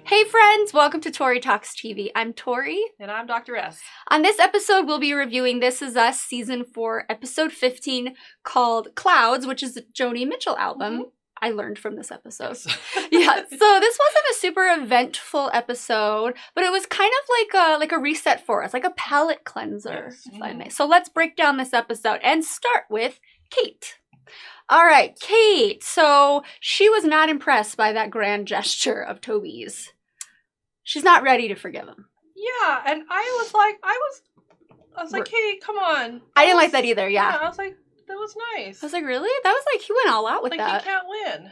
Hey friends, welcome to Tori Talks TV. I'm Tori. And I'm Dr. S. On this episode, we'll be reviewing This Is Us Season 4, Episode 15, called Clouds, which is a Joni Mitchell album. Mm-hmm. I learned from this episode. Yes. Yeah, so this wasn't a super eventful episode, but it was kind of like a reset for us, like a palate cleanser, Yes. if I may. So let's break down this episode and start with Kate. All right, Kate. So she was not impressed by that grand gesture of Toby's. She's not ready to forgive him. Yeah, and I was like, hey, come on. I didn't like that either, yeah. I was like, that was nice. I was like, really? That was like, he went all out with like, that. Like, he can't win.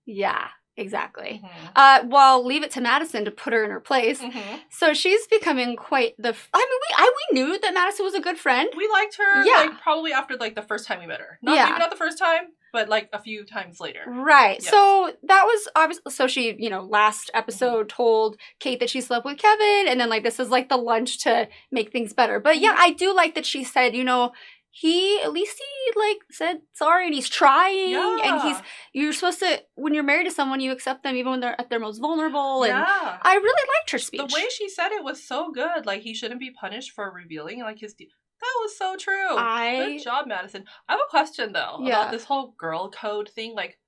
Yeah, exactly. Mm-hmm. Well, leave it to Madison to put her in her place. Mm-hmm. So she's becoming quite the... we knew that Madison was a good friend. We liked her, yeah. like, probably after, like, the first time we met her. Maybe not the first time, but, like, a few times later. Right. Yes. So that was obviously... So she, last episode told Kate that she slept with Kevin, and then, like, this is, like, the lunch to make things better. But, yeah, I do like that she said, at least he, like, said sorry, and he's trying, and you're supposed to, when you're married to someone, you accept them even when they're at their most vulnerable, and I really liked her speech. The way she said it was so good, like, he shouldn't be punished for revealing, like, his... That was so true. Good job, Madison. I have a question, though, about this whole girl code thing, like,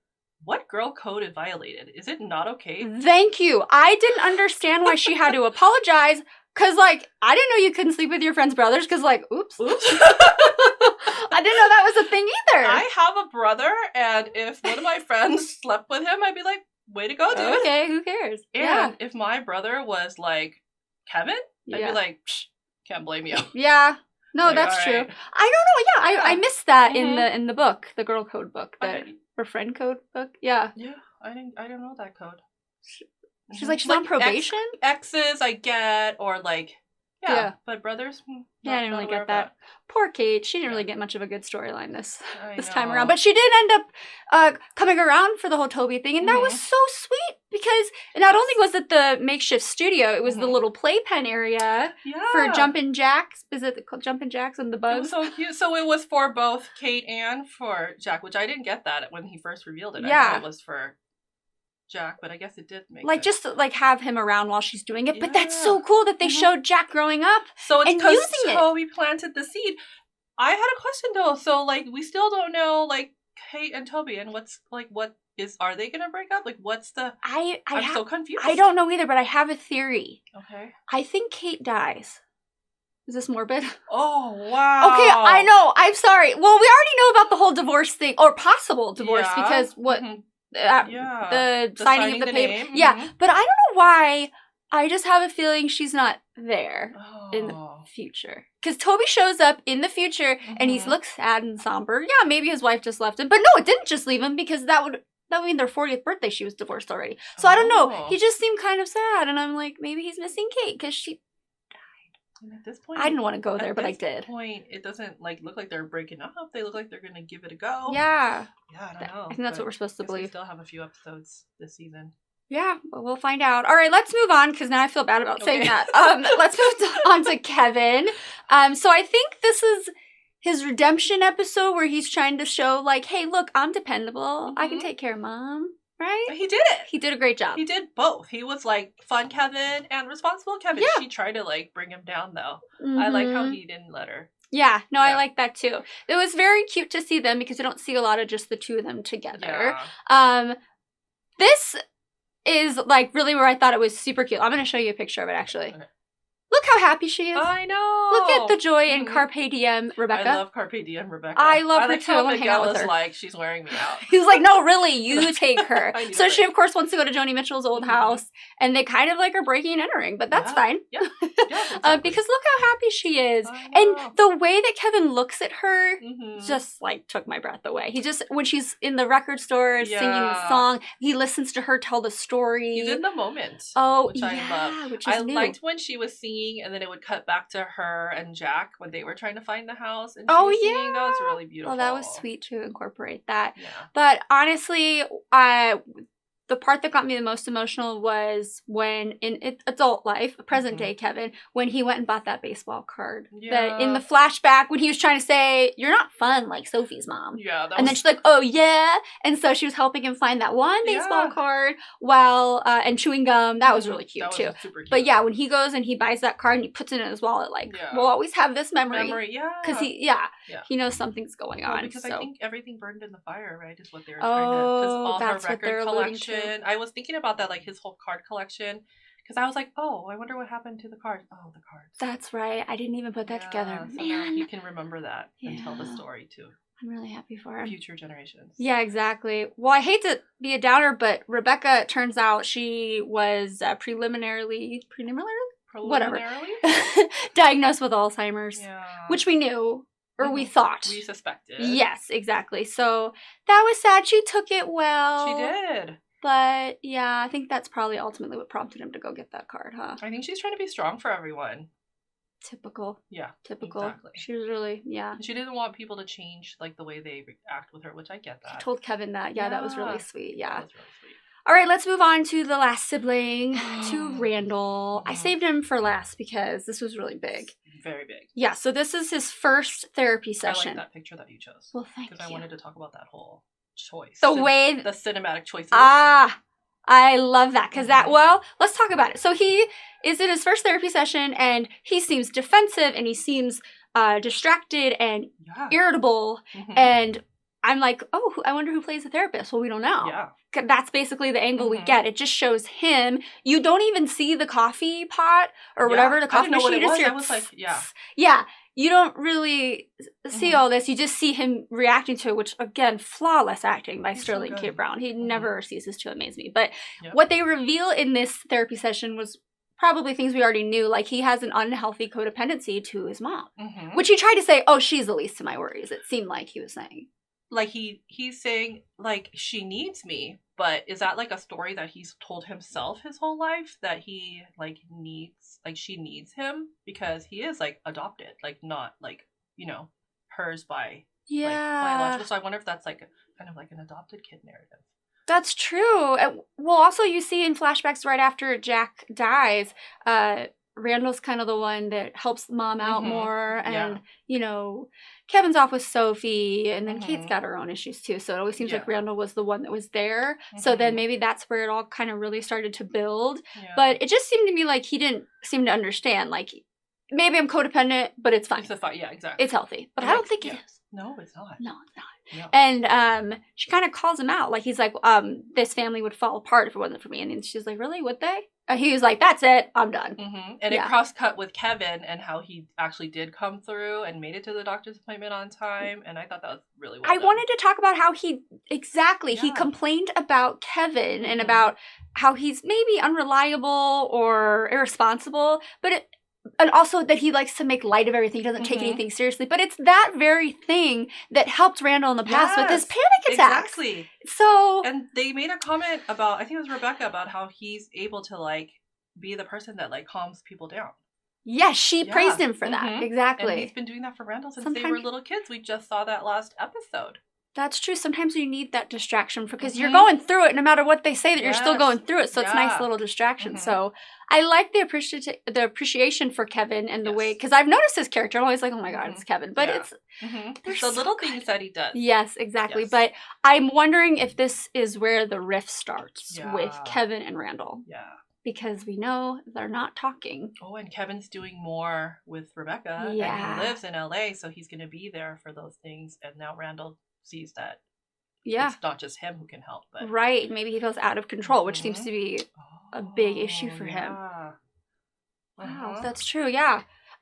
what girl code is violated? Is it not okay? Thank you. I didn't understand why she had to apologize, because, like, I didn't know you couldn't sleep with your friend's brothers, because, like, oops. I didn't know that was a thing either. I have a brother, and if one of my friends slept with him, I'd be like, way to go, dude. Okay, who cares? And if my brother was like Kevin, I'd be like, can't blame you. Yeah. No, like, that's true. Right. I don't know. Yeah, I missed that in the book, the girl code book, or friend code book. Yeah. Yeah, I don't know that code. She's like, she's on probation? Exes, I get, or like, but brothers, I didn't really get that. Poor Kate. She didn't really get much of a good storyline this time around. But she did end up coming around for the whole Toby thing, and that was so sweet, because not only was it the makeshift studio, it was the little playpen area for Jumpin' Jacks. Is it called Jumpin' Jacks and the Bugs? It was so cute. So it was for both Kate and for Jack, which I didn't get that when he first revealed it. I thought it was for Jack, but I guess it did make sense. Just to, have him around while she's doing it. But that's so cool that they showed Jack growing up. So it's because Toby planted the seed. I had a question though. So we still don't know Kate and Toby, and are they gonna break up? Like, what's the? I'm so confused. I don't know either, but I have a theory. Okay. I think Kate dies. Is this morbid? Oh, wow. Okay, I know. I'm sorry. Well, we already know about the whole divorce thing, or possible divorce, because what? The signing of the paper. Yeah, but I don't know why. I just have a feeling she's not there in the future. Because Toby shows up in the future, and he looks sad and somber. Yeah, maybe his wife just left him. But no, it didn't just leave him, because that would mean their 40th birthday she was divorced already. So I don't know. He just seemed kind of sad, and I'm like, maybe he's missing Kate, because she died. And at this point, I didn't want to go there, but I did. At this point, it doesn't look like they're breaking up. They look like they're going to give it a go. Yeah. Yeah, I don't know. I think that's what we're supposed to believe. We still have a few episodes this season. Yeah, but we'll find out. All right, let's move on, because now I feel bad about saying that. Let's move on to Kevin. So I think this is his redemption episode where he's trying to show, hey, look, I'm dependable. I can take care of Mom. Right? He did it. He did a great job. He did both. He was fun Kevin and responsible Kevin. Yeah. She tried to bring him down though. I like how he didn't let her. Yeah, no, I like that too. It was very cute to see them, because we don't see a lot of just the two of them together. Yeah. This is really where I thought it was super cute. I'm going to show you a picture of it actually. Okay. Look how happy she is. I know. Look at the joy in Carpe Diem, Rebecca. I love Carpe Diem, Rebecca. I love her too. I want to hang out with her. She's wearing me out. He's like, no, really, you take her. So she, of course, wants to go to Joni Mitchell's old house, and they kind of are breaking and entering, but that's fine. Yeah. Exactly. Because look how happy she is. And the way that Kevin looks at her just took my breath away. He just, when she's in the record store singing the song, he listens to her tell the story. He's in the moment. Oh, which I love. Which is I liked when she was singing, and then it would cut back to her and Jack when they were trying to find the house, and she was singing. That was really beautiful. Oh, that was sweet to incorporate that. Yeah. But honestly, the part that got me the most emotional was when, in adult life, present day Kevin, when he went and bought that baseball card. That in the flashback, when he was trying to say, "You're not fun like Sophie's mom." Yeah. And then she's like, "Oh, yeah." And so she was helping him find that one baseball card while, and chewing gum. That was really cute, too. Super cute. But yeah, when he goes and he buys that card and he puts it in his wallet, like, we'll always have this memory. Because he knows something's going on. Because I think everything burned in the fire, right, is what they were trying to, because all her record collection. I was thinking about that, like his whole card collection, because I was like, oh, I wonder what happened to the cards. Oh, the cards. That's right. I didn't even put that together. So now he can remember that and tell the story too. I'm really happy for him. Future generations. Yeah, exactly. Well, I hate to be a downer, but Rebecca, it turns out she was preliminarily diagnosed with Alzheimer's, which we knew. Or we thought. We suspected. Yes, exactly. So that was sad. She took it well. She did. But yeah, I think that's probably ultimately what prompted him to go get that card, huh? I think she's trying to be strong for everyone. Typical. Yeah. Typical. Exactly. She was really, She didn't want people to change like the way they act with her, which I get that. She told Kevin that. Yeah, that was really sweet. Yeah. That was really sweet. All right, let's move on to the last sibling, to Randall. I saved him for last because this was really big. Very big. Yeah, so this is his first therapy session. I like that picture that you chose. Well, thank you. Because I wanted to talk about that whole choice. The cinematic choices. I love that because let's talk about it. So he is in his first therapy session and he seems defensive and he seems distracted and irritable and I'm like, oh, I wonder who plays the therapist. Well, we don't know. Yeah. That's basically the angle we get. It just shows him. You don't even see the coffee pot or whatever, the coffee machine. I was like, yeah. You don't really see all this. You just see him reacting to it, which, again, flawless acting by Sterling K. Brown. He never ceases to amaze me. But what they reveal in this therapy session was probably things we already knew. Like, he has an unhealthy codependency to his mom, which he tried to say, oh, she's the least of my worries. It seemed like he was saying. Like, he's saying, like, she needs me, but is that, like, a story that he's told himself his whole life? That he, like, needs, like, she needs him? Because he is, like, adopted, like, not, like, you know, hers by, like, biological. So I wonder if that's, like, kind of like an adopted kid narrative. That's true. Well, also, you see in flashbacks right after Jack dies, Randall's kind of the one that helps mom out more, and, you know, Kevin's off with Sophie, and then Kate's got her own issues, too, so it always seems like Randall was the one that was there, so then maybe that's where it all kind of really started to build, but it just seemed to me like he didn't seem to understand, like, maybe I'm codependent, but it's fine. Yeah, exactly. It's healthy, but I don't think it is. No, it's not. No, it's not. No. And she kind of calls him out, like, he's like, this family would fall apart if it wasn't for me, and then she's like, really, would they? He was like, that's it, I'm done. And it cross-cut with Kevin and how he actually did come through and made it to the doctor's appointment on time. And I thought that was really well done. Wanted to talk about how he complained about Kevin and about how he's maybe unreliable or irresponsible, and also that he likes to make light of everything. He doesn't take anything seriously. But it's that very thing that helped Randall in the past with his panic attacks. Exactly. So... And they made a comment about, I think it was Rebecca, about how he's able to, like, be the person that, like, calms people down. Yes, she praised him for that. Exactly. And he's been doing that for Randall since they were little kids. We just saw that last episode. That's true. Sometimes you need that distraction because you're going through it no matter what they say that you're still going through it. So it's a nice little distraction. So I like the appreciation for Kevin and the way, because I've noticed his character. I'm always like, oh my God, it's Kevin. But it's the little things that he does. Yes, exactly. Yes. But I'm wondering if this is where the rift starts with Kevin and Randall. Yeah. Because we know they're not talking. Oh, and Kevin's doing more with Rebecca. Yeah. And he lives in LA, so he's going to be there for those things. And now Randall sees that it's not just him who can help, but maybe he feels out of control, which seems to be a big issue for him. Wow, that's true.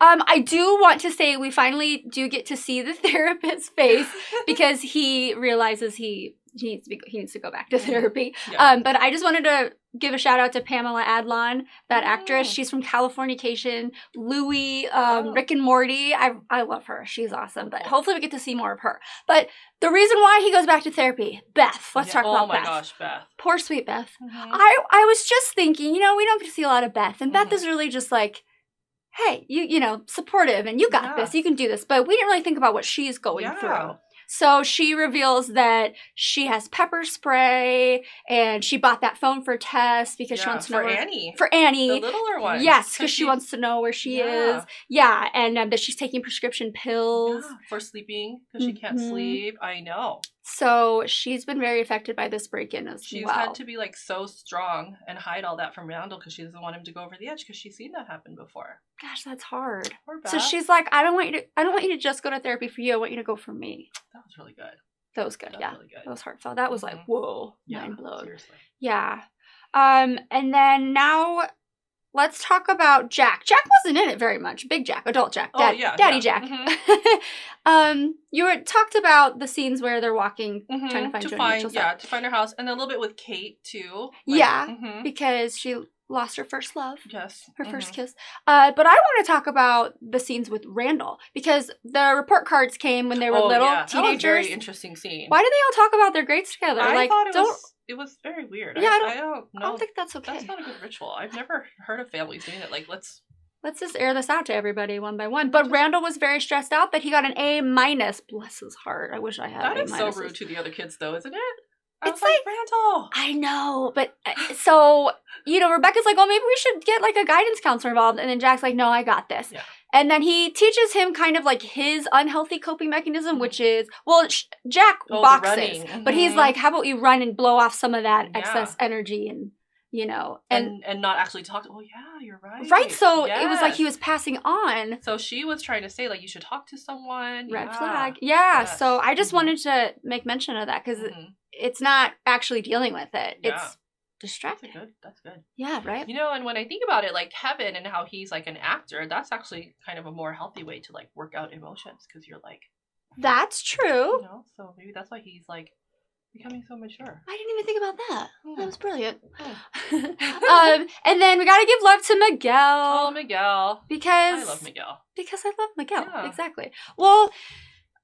I do want to say we finally do get to see the therapist's face because he realizes he needs to go back to therapy. But I just wanted to give a shout out to Pamela Adlon, that actress. She's from Californication, Louie, Rick and Morty. I love her. She's awesome. But hopefully we get to see more of her. But the reason why he goes back to therapy, Beth. Let's talk about Beth. Oh my gosh, Beth. Poor sweet Beth. I was just thinking, we don't get to see a lot of Beth. And Beth is really just like, hey, you know, supportive and you got this. You can do this. But we didn't really think about what she's going through. So she reveals that she has pepper spray and she bought that phone for Tess because she wants to know for Annie. The littler one. Yes, because she wants to know where she is. Yeah, and that she's taking prescription pills. Yeah, for sleeping because she can't sleep. I know. So she's been very affected by this break-in as well. She's had to be like so strong and hide all that from Randall because she doesn't want him to go over the edge because she's seen that happen before. Gosh, that's hard. Poor Beth. So she's like, I don't want you to just go to therapy for you. I want you to go for me. That was really good. That was good. Really good. That was heartfelt. That was like, whoa, mind blown. Seriously. Yeah. And then now let's talk about Jack. Jack wasn't in it very much. Big Jack, adult Jack, Daddy Jack. You talked about the scenes where they're walking, trying to find Joni Mitchell. Yeah, to find her house, and a little bit with Kate too. Because she lost her first love. Yes. Her first kiss. But I want to talk about the scenes with Randall because the report cards came when they were little teenagers. That was a very interesting scene. Why do they all talk about their grades together? I thought it was very weird. Yeah, I don't know. I don't think that's okay. That's not a good ritual. I've never heard of families doing it. Like, let's just air this out to everybody one by one. But Randall was very stressed out that he got an A-. Bless his heart. I wish I had A-. That is so rude to the other kids, though, isn't it? It's like Randall. I know, but so, Rebecca's like, oh, maybe we should get like a guidance counselor involved. And then Jack's like, no, I got this. Yeah. And then he teaches him kind of like his unhealthy coping mechanism, which is, Jack boxes. But he's like, how about you run and blow off some of that excess energy and, and not actually talk to, you're right. Right, so it was like he was passing on. So she was trying to say, like, you should talk to someone. Red flag. Yeah, yes. So I just wanted to make mention of that because it's not actually dealing with it. Yeah. It's distracting. That's good. Yeah, right? And when I think about it, like, Kevin and how he's, like, an actor, that's actually kind of a more healthy way to, like, work out emotions because you're, like... That's true. So maybe that's why he's, like, becoming so mature. I didn't even think about that. That was brilliant. And then we gotta give love to Miguel. Oh, Miguel. Because I love Miguel. Because I love Miguel. Yeah. Exactly. Well,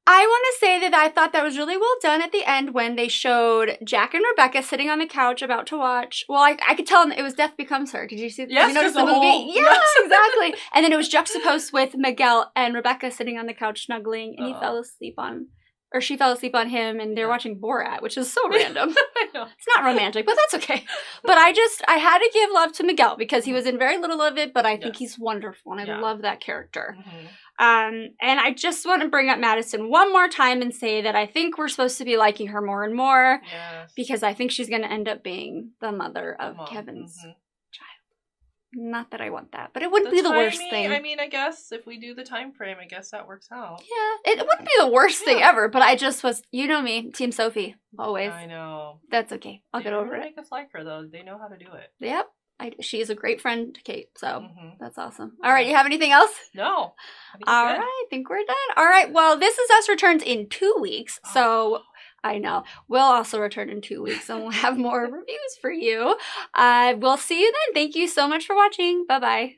I want to say that I thought that was really well done at the end when they showed Jack and Rebecca sitting on the couch about to watch. Well, I could tell it was Death Becomes Her. Did you see? Yes, you notice the movie? Yeah, exactly. And then it was juxtaposed with Miguel and Rebecca sitting on the couch snuggling, and he fell asleep on. Or she fell asleep on him, and they're watching Borat, which is so random. I know. It's not romantic, but that's okay. But I had to give love to Miguel because he was in very little of it, but I think he's wonderful, and I love that character. And I just want to bring up Madison one more time and say that I think we're supposed to be liking her more and more because I think she's going to end up being the mother of Kevin's child. Not that I want that, but it wouldn't be the worst thing. I mean, I guess if we do the time frame, I guess that works out. Yeah, it wouldn't be the worst thing ever, but I just was, me, Team Sophie, always. I know. That's okay. I'll get over it. Make us like her, though. They know how to do it. Yep. She is a great friend to Kate, so that's awesome. All right, you have anything else? No. All right, I think we're done. All right, well, This Is Us returns in 2 weeks, so... I know. We'll also return in 2 weeks and we'll have more reviews for you. We'll see you then. Thank you so much for watching. Bye-bye.